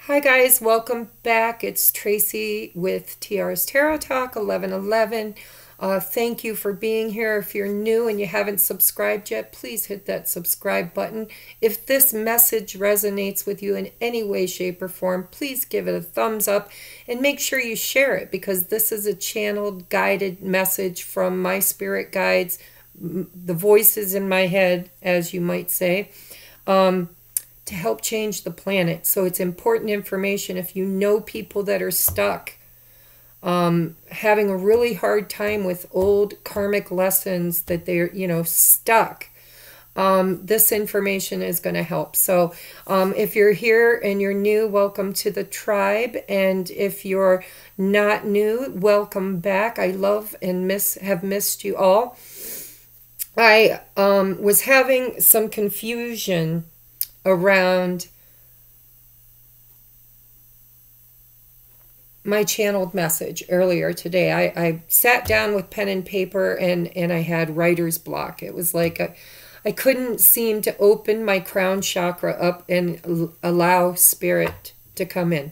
Hi guys, welcome back. It's Tracy with TR's Tarot Talk 1111. Thank you for being here. If you're new and you haven't subscribed yet, please hit that subscribe button. If this message resonates with you in any way, shape, or form, please give it a thumbs up and make sure you share it, because this is a channeled, guided message from my spirit guides, the voices in my head, as you might say, to help change the planet. So it's important information if you know people that are stuck, having a really hard time with old karmic lessons, that they're, stuck. This information is going to help. So if you're here and you're new, welcome to the tribe. And if you're not new, welcome back. I love and have missed you all. I was having some confusion around my channeled message earlier today. I sat down with pen and paper and I had writer's block. It was like I couldn't seem to open my crown chakra up and allow spirit to come in.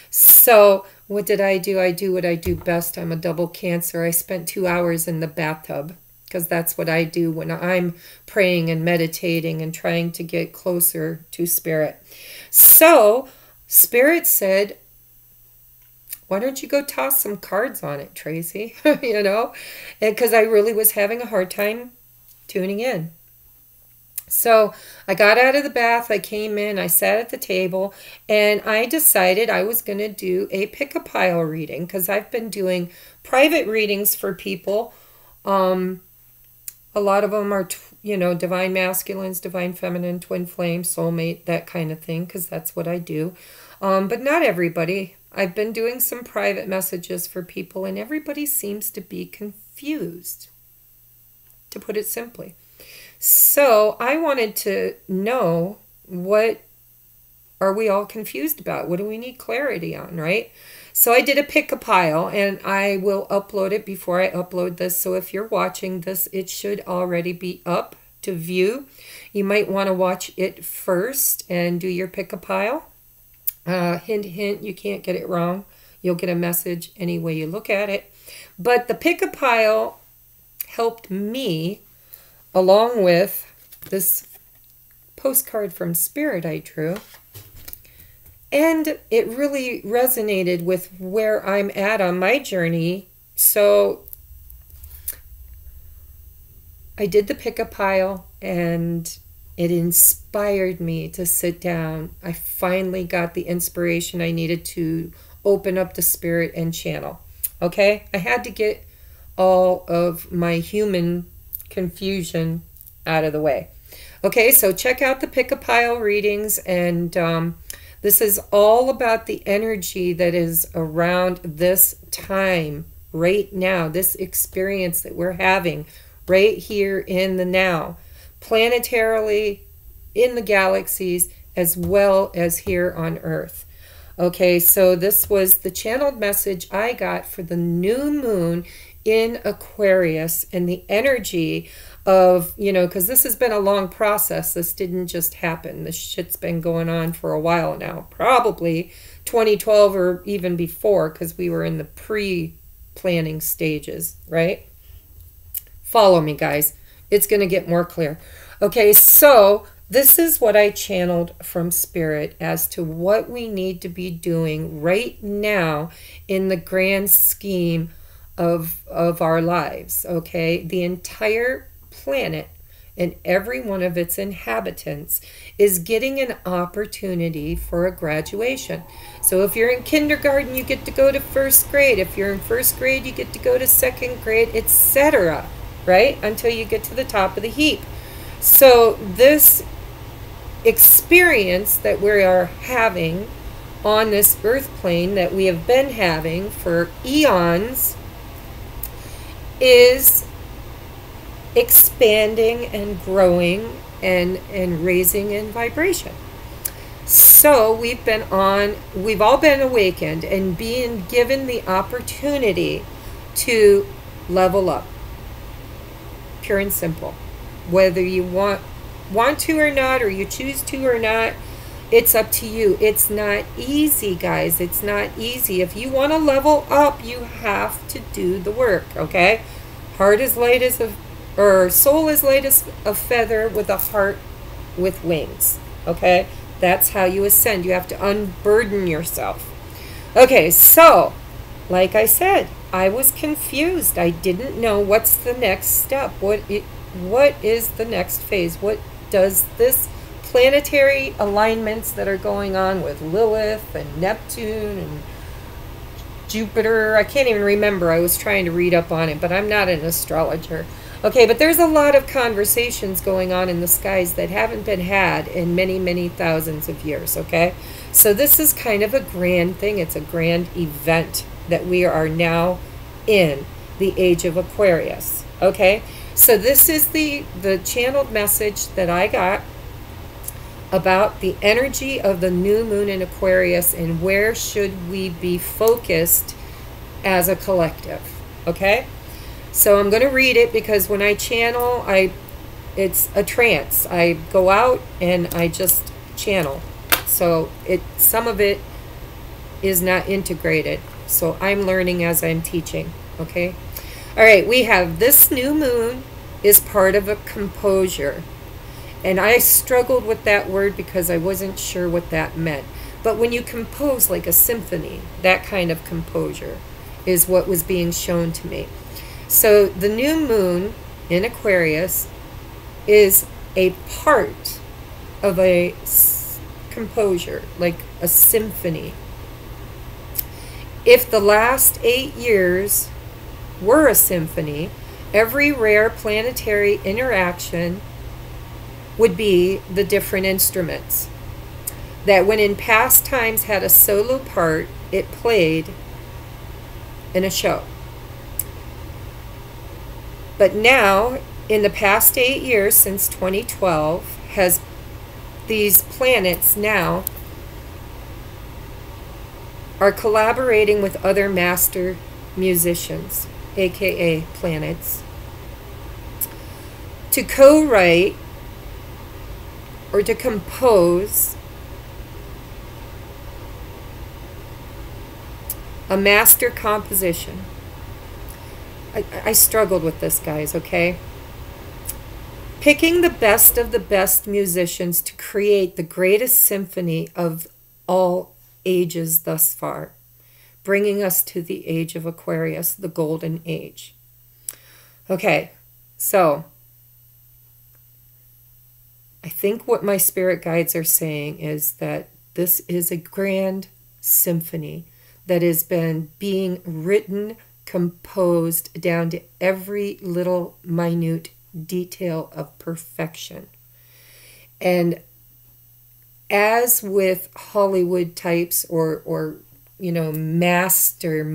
So what did I do? I do what I do best. I'm a double Cancer. I spent 2 hours in the bathtub, because that's what I do when I'm praying and meditating and trying to get closer to Spirit. So Spirit said, why don't you go toss some cards on it, Tracy? Because I really was having a hard time tuning in. So I got out of the bath, I came in, I sat at the table, and I decided I was going to do a pick-a-pile reading, because I've been doing private readings for people. A lot of them are, divine masculines, divine feminine, twin flame, soulmate, that kind of thing, because that's what I do. But not everybody. I've been doing some private messages for people, and everybody seems to be confused, to put it simply. So I wanted to know, what are we all confused about? What do we need clarity on, right? So I did a pick-a-pile, and I will upload it before I upload this. So if you're watching this, it should already be up to view. You might want to watch it first and do your pick-a-pile. Hint, hint, you can't get it wrong. You'll get a message any way you look at it. But the pick-a-pile helped me, along with this postcard from Spirit I drew. And it really resonated with where I'm at on my journey. So I did the pick-a-pile, and it inspired me to sit down. I finally got the inspiration I needed to open up the spirit and channel. Okay? I had to get all of my human confusion out of the way. Okay, so check out the pick-a-pile readings, and this is all about the energy that is around this time right now, this experience that we're having right here in the now, planetarily, in the galaxies, as well as here on Earth. Okay, so this was the channeled message I got for the new moon in Aquarius, and the energy of, because this has been a long process. This didn't just happen. This shit's been going on for a while now, probably 2012 or even before, because we were in the pre-planning stages, right? Follow me, guys. It's going to get more clear. Okay, so this is what I channeled from Spirit as to what we need to be doing right now in the grand scheme of our lives, okay? The entire planet and every one of its inhabitants is getting an opportunity for a graduation. So if you're in kindergarten, you get to go to first grade. If you're in first grade, you get to go to second grade, etc., right? Until you get to the top of the heap. So this experience that we are having on this earth plane, that we have been having for eons, is expanding and growing and raising in vibration. So we've all been awakened and being given the opportunity to level up. Pure and simple. Whether you want to or not, or you choose to or not, It's up to you. It's not easy, guys. It's not easy. If you want to level up, you have to do the work, okay? Heart is light as a, or soul is light as a feather with a heart with wings, okay? That's how you ascend. You have to unburden yourself. Okay, so, like I said, I was confused. I didn't know what's the next step. What is the next phase? What does this planetary alignments that are going on with Lilith and Neptune and Jupiter? I can't even remember. I was trying to read up on it, but I'm not an astrologer. Okay, but there's a lot of conversations going on in the skies that haven't been had in many, many thousands of years, okay? So this is kind of a grand thing. It's a grand event that we are now in the Age of Aquarius, okay? So this is the channeled message that I got about the energy of the new moon in Aquarius and where should we be focused as a collective, okay? So I'm going to read it because when I channel, it's a trance. I go out and I just channel. So some of it is not integrated. So I'm learning as I'm teaching, okay? All right, we have this new moon is part of a composure. And I struggled with that word because I wasn't sure what that meant. But when you compose like a symphony, that kind of composure is what was being shown to me. So the new moon in Aquarius is a part of a composure, like a symphony. If the last 8 years were a symphony, every rare planetary interaction would be the different instruments that when in past times had a solo part, it played in a show. But now, in the past 8 years, since 2012, has these planets now are collaborating with other master musicians, aka planets, to co-write or to compose a master composition. I struggled with this, guys, okay? Picking the best of the best musicians to create the greatest symphony of all ages thus far, bringing us to the Age of Aquarius, the Golden Age. Okay, so I think what my spirit guides are saying is that this is a grand symphony that has been being written, composed down to every little minute detail of perfection. And as with Hollywood types or you know, maestro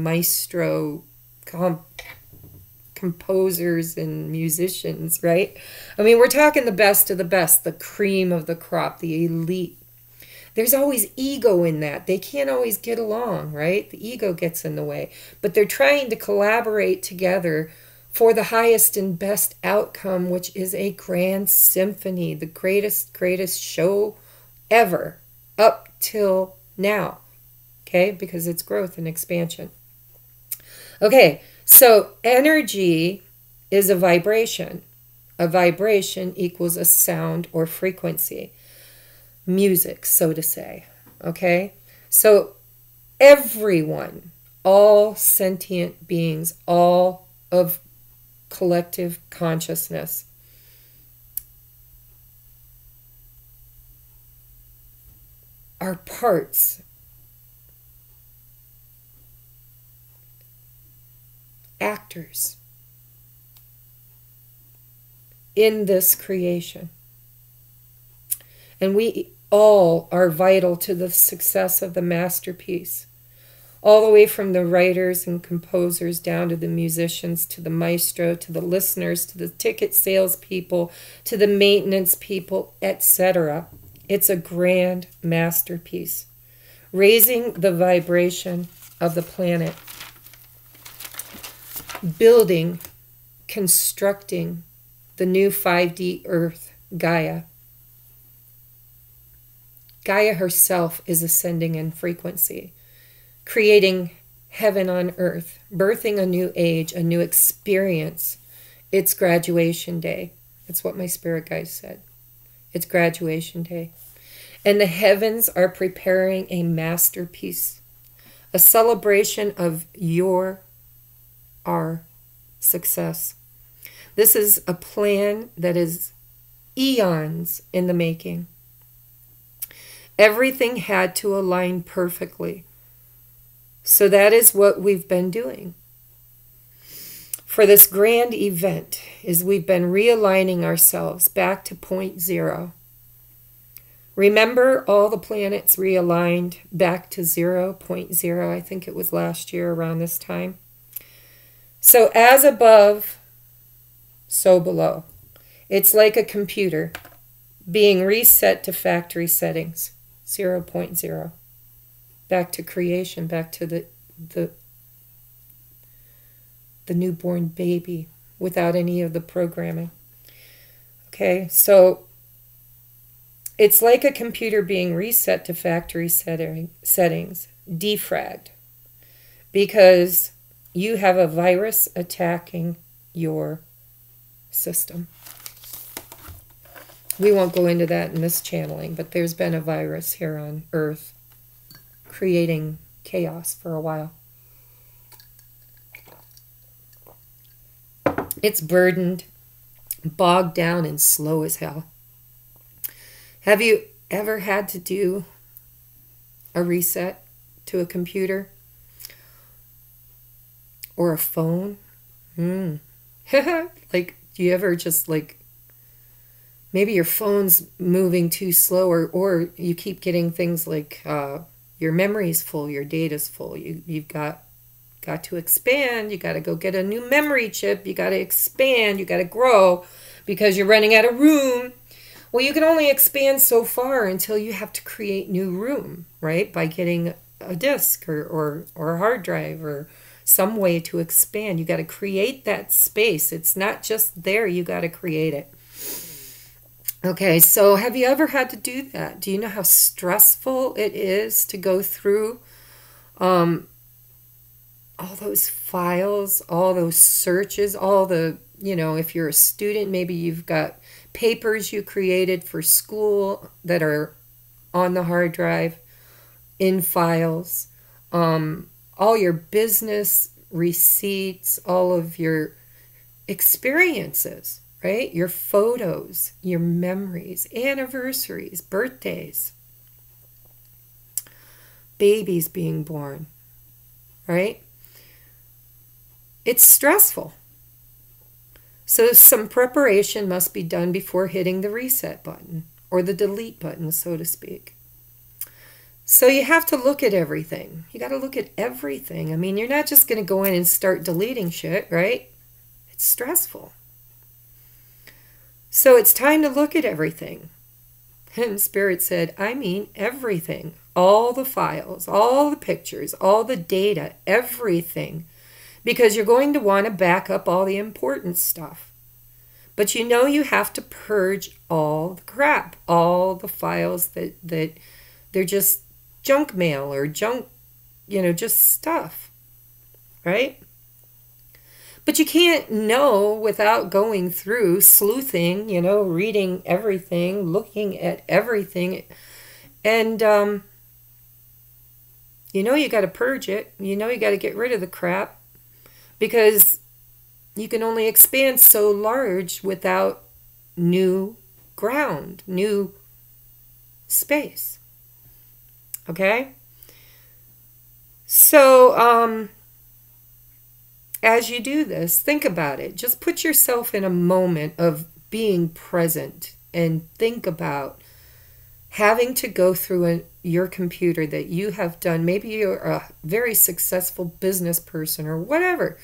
composers and musicians, right? I mean, we're talking the best of the best, the cream of the crop, the elite. There's always ego in that. They can't always get along, right? The ego gets in the way. But they're trying to collaborate together for the highest and best outcome, which is a grand symphony, the greatest show ever up till now, okay? Because it's growth and expansion. Okay, so energy is a vibration. A vibration equals a sound or frequency. Music, so to say, okay? So everyone, all sentient beings, all of collective consciousness are parts, actors in this creation. And we all are vital to the success of the masterpiece, all the way from the writers and composers down to the musicians, to the maestro, to the listeners, to the ticket salespeople, to the maintenance people, etc. It's a grand masterpiece, raising the vibration of the planet, building, constructing the new 5D Earth, Gaia. Gaia herself is ascending in frequency, creating heaven on earth, birthing a new age, a new experience. It's graduation day. That's what my spirit guides said. It's graduation day. And the heavens are preparing a masterpiece, a celebration of our success. This is a plan that is eons in the making. Everything had to align perfectly. So that is what we've been doing. For this grand event is we've been realigning ourselves back to point zero. Remember all the planets realigned back to 0.0. I think it was last year around this time. So as above, so below. It's like a computer being reset to factory settings, 0.0. Back to creation, back to the newborn baby without any of the programming. Okay, so it's like a computer being reset to factory settings, defragged, because you have a virus attacking your system. We won't go into that in this channeling, but there's been a virus here on Earth creating chaos for a while. It's burdened, bogged down, and slow as hell. Have you ever had to do a reset to a computer or a phone? Like, do you ever just like, maybe your phone's moving too slow, or you keep getting things like your memory's full, your data's full, you've got to expand, you got to go get a new memory chip, you got to expand, you got to grow because you're running out of room. Well, you can only expand so far until you have to create new room, right? By getting a disk or a hard drive or some way to expand. You got to create that space. It's not just there, you got to create it. Okay, so have you ever had to do that? Do you know how stressful it is to go through all those files, all those searches, all the, if you're a student, maybe you've got papers you created for school that are on the hard drive, in files, all your business receipts, all of your experiences, right? Your photos, your memories, anniversaries, birthdays, babies being born, right? It's stressful. So some preparation must be done before hitting the reset button or the delete button, so to speak. So you have to look at everything. You got to look at everything. I mean, you're not just going to go in and start deleting shit, right? It's stressful. So it's time to look at everything. And Spirit said, I mean everything. All the files, all the pictures, all the data, everything. Because you're going to want to back up all the important stuff. But you have to purge all the crap, all the files that they're just junk mail or junk, just stuff, right? But you can't know without going through, sleuthing, reading everything, looking at everything. And, you got to purge it. You got to get rid of the crap. Because you can only expand so large without new ground, new space. Okay? So, as you do this, think about it. Just put yourself in a moment of being present and think about having to go through your computer that you have done. Maybe you're a very successful business person or whatever.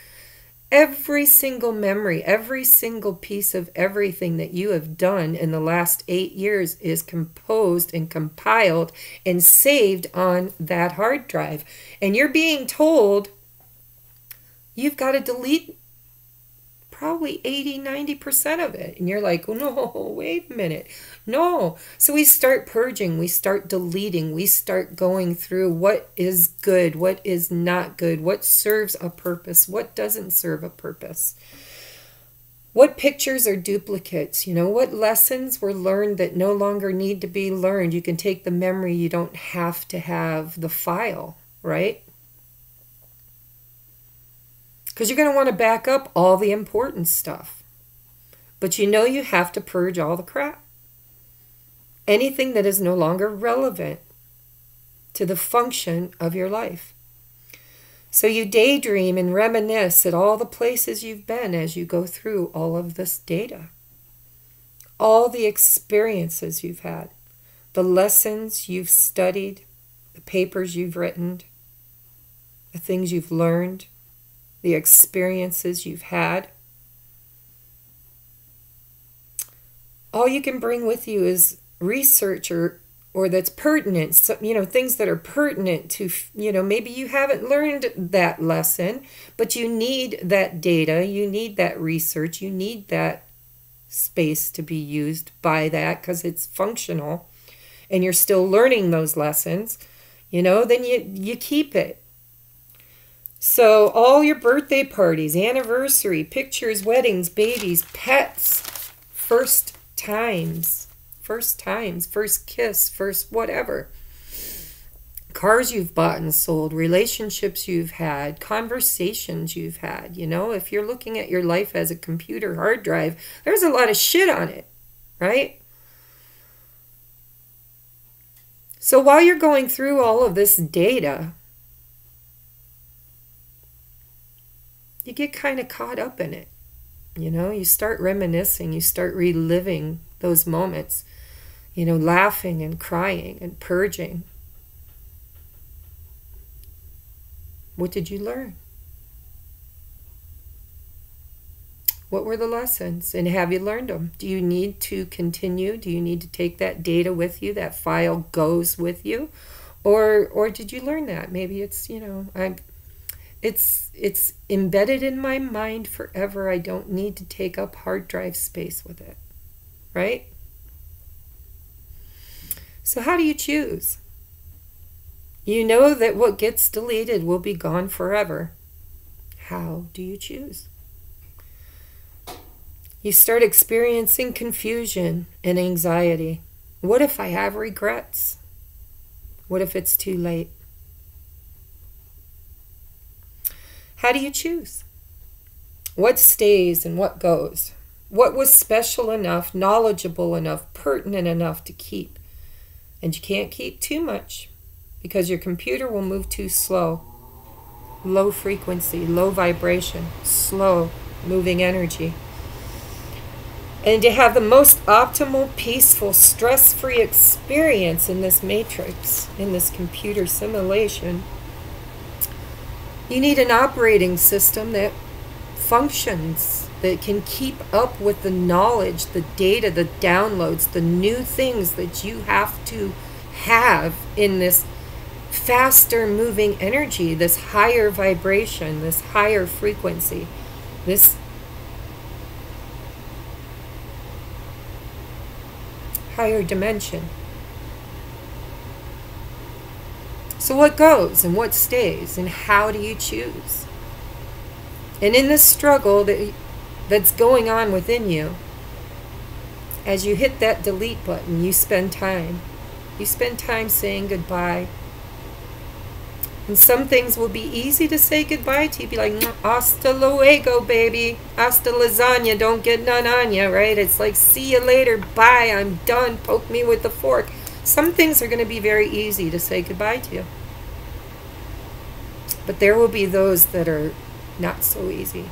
Every single memory, every single piece of everything that you have done in the last 8 years is composed and compiled and saved on that hard drive. And you're being told you've got to delete probably 80-90% of it. And you're like, oh no, wait a minute. No. So we start purging, we start deleting, we start going through what is good, what is not good, what serves a purpose, what doesn't serve a purpose. What pictures are duplicates? You know, what lessons were learned that no longer need to be learned? You can take the memory, you don't have to have the file, right? Because you're going to want to back up all the important stuff. But you know you have to purge all the crap. Anything that is no longer relevant to the function of your life. So you daydream and reminisce at all the places you've been as you go through all of this data. All the experiences you've had. The lessons you've studied. The papers you've written. The things you've learned. The experiences you've had. All you can bring with you is research or that's pertinent, so, you know, things that are pertinent to, you know, maybe you haven't learned that lesson, but you need that data, you need that research, you need that space to be used by that because it's functional and you're still learning those lessons, you know, then you keep it. So all your birthday parties, anniversary, pictures, weddings, babies, pets, first times, first kiss, first whatever. Cars you've bought and sold, relationships you've had, conversations you've had. You know, if you're looking at your life as a computer hard drive, there's a lot of shit on it, right? So while you're going through all of this data, you get kind of caught up in it. You know, you start reminiscing, you start reliving those moments, you know, laughing and crying and purging. What did you learn? What were the lessons? And have you learned them? Do you need to continue? Do you need to take that data with you? That file goes with you? Or did you learn that? Maybe it's, you know, it's embedded in my mind forever. I don't need to take up hard drive space with it, right? So how do you choose? You know that what gets deleted will be gone forever. How do you choose? You start experiencing confusion and anxiety. What if I have regrets? What if it's too late? How do you choose? What stays and what goes? What was special enough, knowledgeable enough, pertinent enough to keep? And you can't keep too much because your computer will move too slow. Low frequency, low vibration, slow moving energy. And to have the most optimal, peaceful, stress-free experience in this matrix, in this computer simulation, you need an operating system that functions, that can keep up with the knowledge, the data, the downloads, the new things that you have to have in this faster moving energy, this higher vibration, this higher frequency, this higher dimension. So what goes and what stays and how do you choose? And in this struggle that's going on within you, as you hit that delete button, you spend time. You spend time saying goodbye. And some things will be easy to say goodbye to. You'd be like, hasta luego, baby. Hasta lasagna, don't get none on you, right? It's like, see you later, bye, I'm done, poke me with the fork. Some things are going to be very easy to say goodbye to. But there will be those that are not so easy.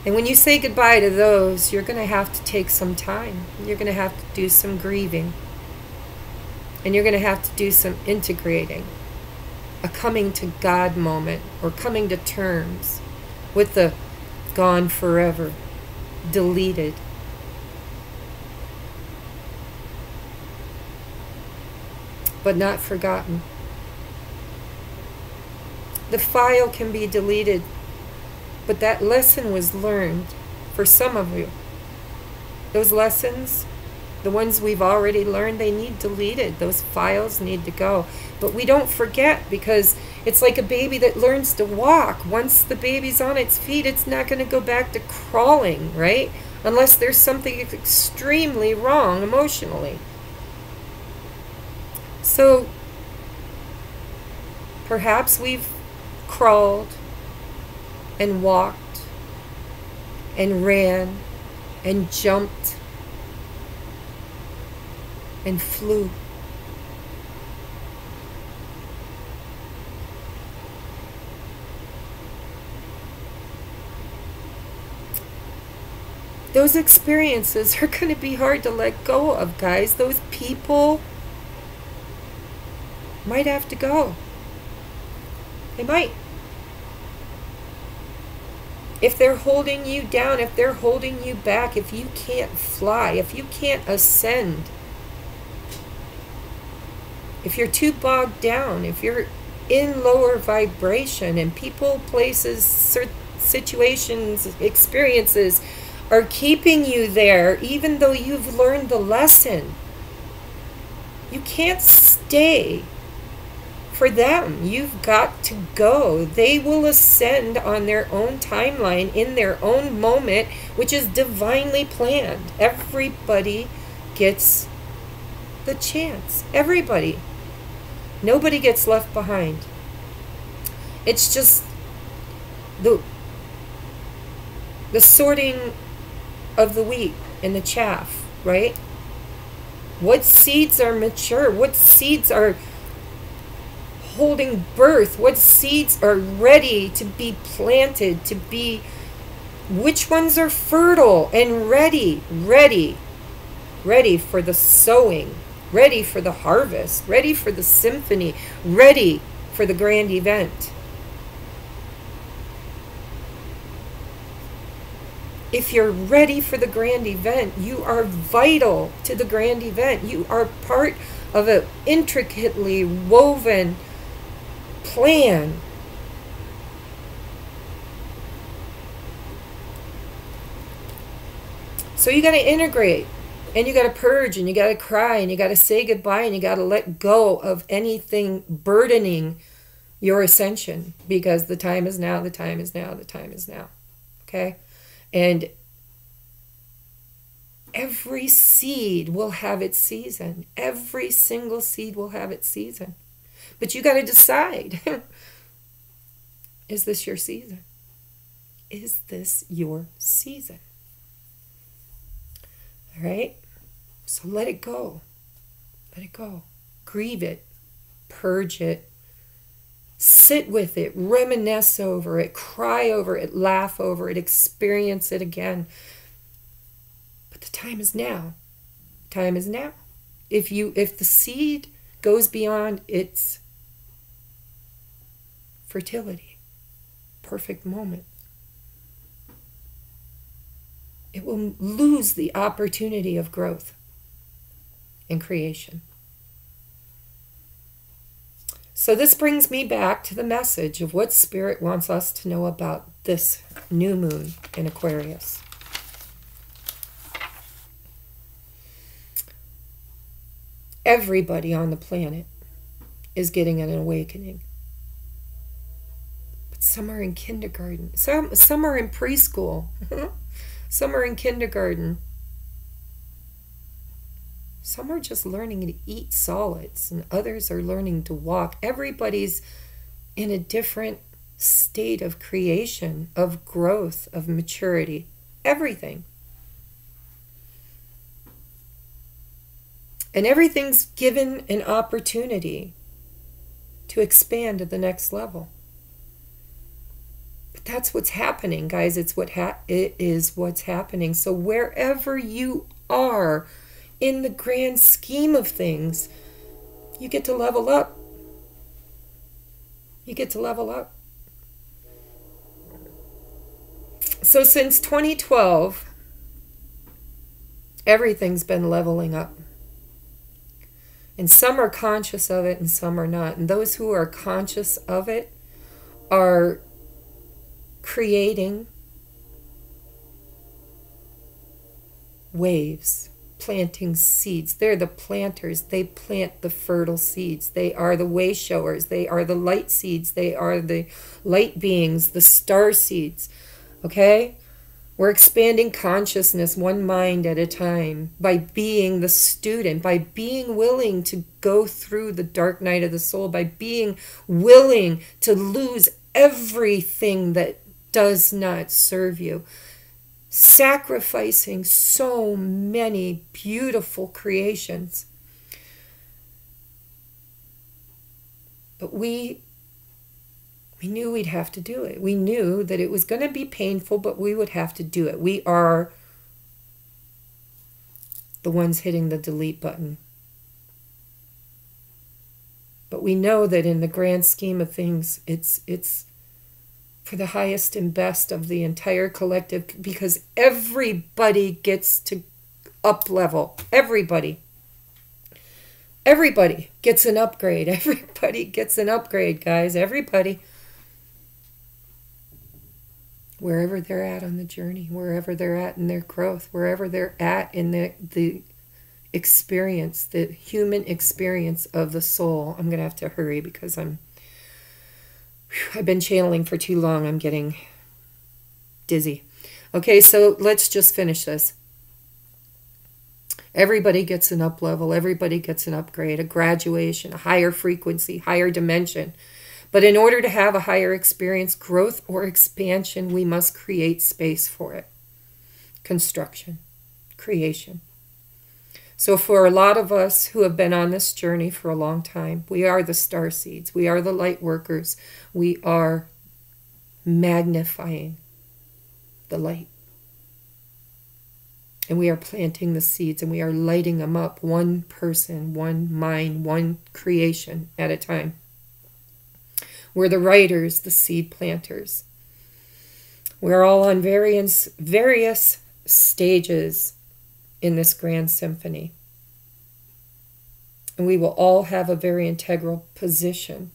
And when you say goodbye to those, you're going to have to take some time. You're going to have to do some grieving. And you're going to have to do some integrating. A coming to God moment, or coming to terms with the gone forever, deleted. But not forgotten. The file can be deleted But that lesson was learned for some of you. Those lessons, the ones we've already learned, they need deleted. Those files need to go. But we don't forget, because it's like a baby that learns to walk. Once the baby's on its feet, it's not going to go back to crawling, right? Unless there's something extremely wrong emotionally. So perhaps we've crawled and walked and ran and jumped and flew. Those experiences are going to be hard to let go of, guys. Those people might have to go. They might. If they're holding you down, if they're holding you back, if you can't fly, if you can't ascend, if you're too bogged down, if you're in lower vibration, and people, places, situations, experiences are keeping you there, even though you've learned the lesson, you can't stay for them. You've got to go. They will ascend on their own timeline, in their own moment, which is divinely planned. Everybody gets the chance. Everybody. Nobody gets left behind. It's just the sorting of the wheat and the chaff, right? What seeds are mature? What seeds are holding birth? What seeds are ready to be planted, to be, which ones are fertile and ready for the sowing, ready for the harvest, ready for the symphony, ready for the grand event? If you're ready for the grand event, you are vital to the grand event. You are part of an intricately woven plan. So you got to integrate, and you got to purge, and you got to cry, and you got to say goodbye, and you got to let go of anything burdening your ascension, because the time is now, the time is now, the time is now. Okay? And every seed will have its season. Every single seed will have its season. But you got to decide, is this your season? Is this your season? All right? So let it go. Let it go. Grieve it. Purge it. Sit with it. Reminisce over it. Cry over it. Laugh over it. Experience it again. But the time is now. Time is now. If the seed goes beyond its fertility, perfect moment, it will lose the opportunity of growth and creation. So this brings me back to the message of what Spirit wants us to know about this new moon in Aquarius. Everybody on the planet is getting an awakening. But some are in kindergarten. Some are in preschool. Some are in kindergarten. Some are just learning to eat solids, and others are learning to walk. Everybody's in a different state of creation, of growth, of maturity. Everything. And everything's given an opportunity to expand to the next level. But that's what's happening, guys. It is what's happening. So wherever you are in the grand scheme of things, you get to level up. You get to level up. So since 2012, everything's been leveling up. And some are conscious of it and some are not. And those who are conscious of it are creating waves, planting seeds. They're the planters. They plant the fertile seeds. They are the way showers. They are the light seeds. They are the light beings, the star seeds. Okay? We're expanding consciousness one mind at a time by being the student, by being willing to go through the dark night of the soul, by being willing to lose everything that does not serve you. Sacrificing so many beautiful creations. But we knew we'd have to do it. We knew that it was going to be painful, but we would have to do it. We are the ones hitting the delete button. But we know that in the grand scheme of things, it's for the highest and best of the entire collective, because everybody gets to up level. Everybody gets an upgrade. Everybody gets an upgrade, guys. Everybody. Wherever they're at on the journey, wherever they're at in their growth, wherever they're at in the experience, the human experience of the soul. I'm going to have to hurry because I've been channeling for too long. I'm getting dizzy. Okay, so let's just finish this. Everybody gets an up level. Everybody gets an upgrade, a graduation, a higher frequency, higher dimension. But in order to have a higher experience, growth or expansion, we must create space for it. Construction, creation. So for a lot of us who have been on this journey for a long time, we are the star seeds. We are the light workers. We are magnifying the light. And we are planting the seeds and we are lighting them up, one person, one mind, one creation at a time. We're the writers, the seed planters. We're all on various stages in this grand symphony. And we will all have a very integral position,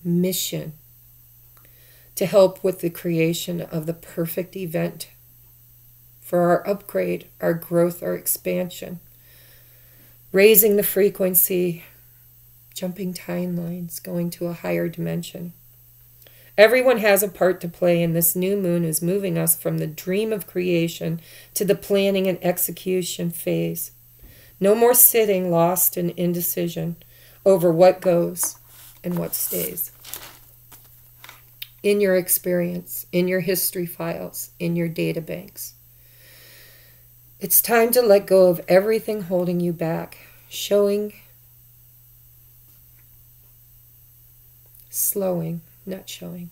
mission, to help with the creation of the perfect event for our upgrade, our growth, our expansion, raising the frequency, jumping timelines, going to a higher dimension. Everyone has a part to play, and this new moon is moving us from the dream of creation to the planning and execution phase. No more sitting lost in indecision over what goes and what stays. In your experience, in your history files, in your data banks. It's time to let go of everything holding you back, slowing, not showing.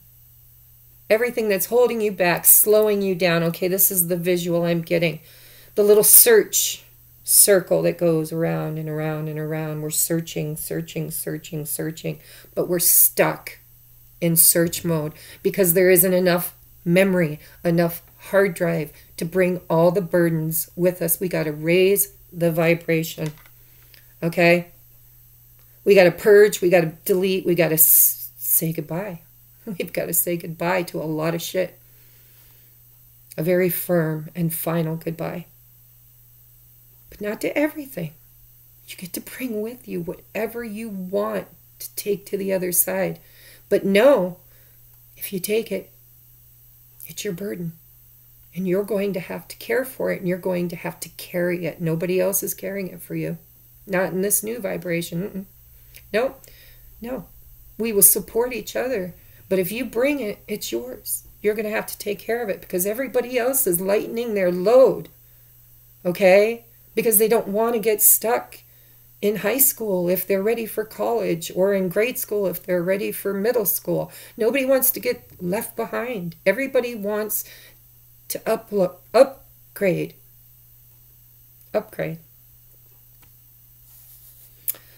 Everything that's holding you back, slowing you down. Okay, this is the visual I'm getting. The little search circle that goes around and around and around. We're searching, but we're stuck in search mode because there isn't enough memory, enough hard drive to bring all the burdens with us. We got to raise the vibration. Okay? We got to purge, we got to delete, we got to say goodbye. We've got to say goodbye to a lot of shit. A very firm and final goodbye. But not to everything. You get to bring with you whatever you want to take to the other side. But know, if you take it, it's your burden. And you're going to have to care for it, and you're going to have to carry it. Nobody else is carrying it for you. Not in this new vibration. No. We will support each other. But if you bring it, it's yours. You're going to have to take care of it because everybody else is lightening their load. Okay? Because they don't want to get stuck in high school if they're ready for college, or in grade school if they're ready for middle school. Nobody wants to get left behind. Everybody wants to upgrade.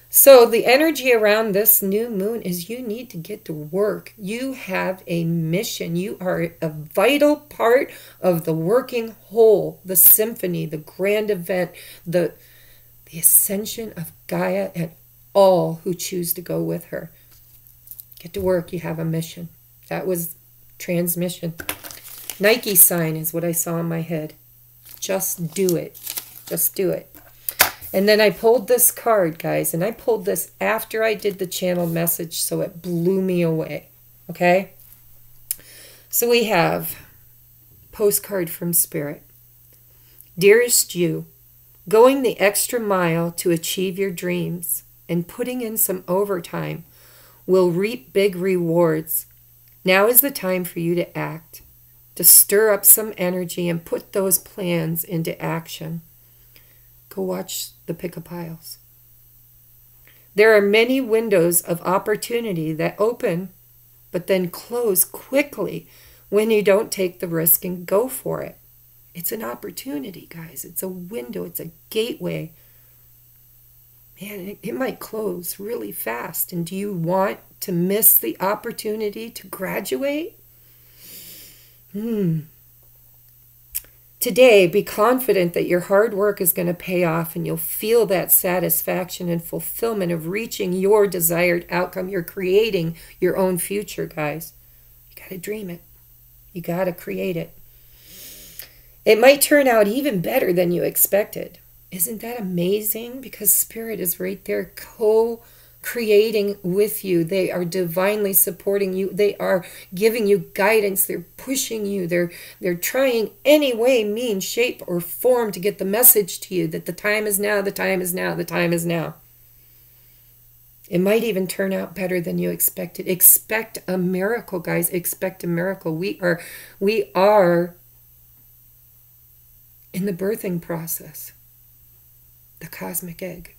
So the energy around this new moon is you need to get to work. You have a mission. You are a vital part of the working whole, the symphony, the grand event, the ascension of Gaia and all who choose to go with her. Get to work. You have a mission. That was transmission. Nike sign is what I saw in my head. Just do it. Just do it. And then I pulled this card, guys, and I pulled this after I did the channel message, so it blew me away. Okay? So we have postcard from Spirit. Dearest you, going the extra mile to achieve your dreams and putting in some overtime will reap big rewards. Now is the time for you to act, to stir up some energy and put those plans into action. Go watch the pick-a-piles. There are many windows of opportunity that open but then close quickly when you don't take the risk and go for it. It's an opportunity, guys. It's a window. It's a gateway. Man, it might close really fast. And do you want to miss the opportunity to graduate? Today, be confident that your hard work is going to pay off and you'll feel that satisfaction and fulfillment of reaching your desired outcome. You're creating your own future, guys. You got to dream it. You got to create it. It might turn out even better than you expected. Isn't that amazing? Because Spirit is right there co-creating with you. They are divinely supporting you. They are giving you guidance. They're pushing you. They're trying any way, means, shape, or form to get the message to you that the time is now, the time is now, the time is now. It might even turn out better than you expected. Expect a miracle, guys. Expect a miracle. We are in the birthing process. The cosmic egg.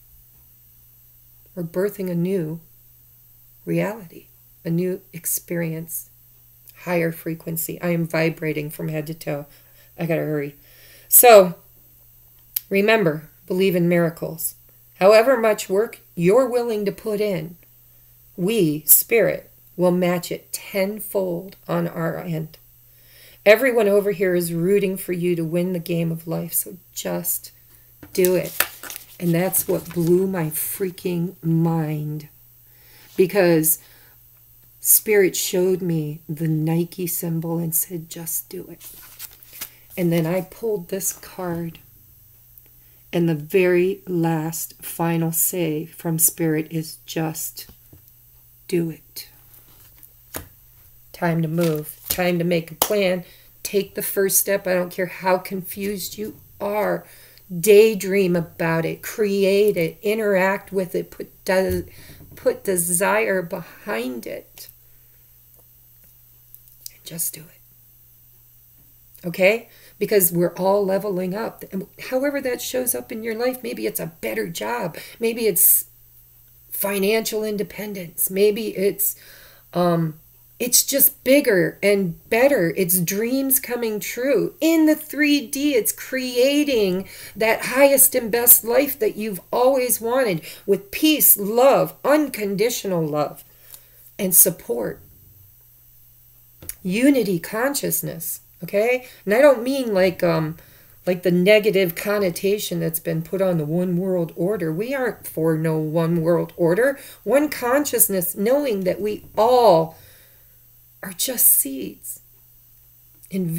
We're birthing a new reality, a new experience, higher frequency. I am vibrating from head to toe. I gotta hurry. So, remember, believe in miracles. However much work you're willing to put in, we, Spirit, will match it tenfold on our end. Everyone over here is rooting for you to win the game of life, so just do it. And that's what blew my freaking mind. Because Spirit showed me the Nike symbol and said, just do it. And then I pulled this card. And the very last final say from Spirit is just do it. Time to move. Time to make a plan. Take the first step. I don't care how confused you are. Daydream about it. Create it. Interact with it. Put desire behind it. And just do it. Okay? Because we're all leveling up. However that shows up in your life, maybe it's a better job. Maybe it's financial independence. Maybe it's just bigger and better. It's dreams coming true. In the 3D, it's creating that highest and best life that you've always wanted with peace, love, unconditional love, and support. Unity consciousness. Okay? And I don't mean like the negative connotation that's been put on the one world order. We aren't for no one world order. One consciousness, knowing that we all are just seeds in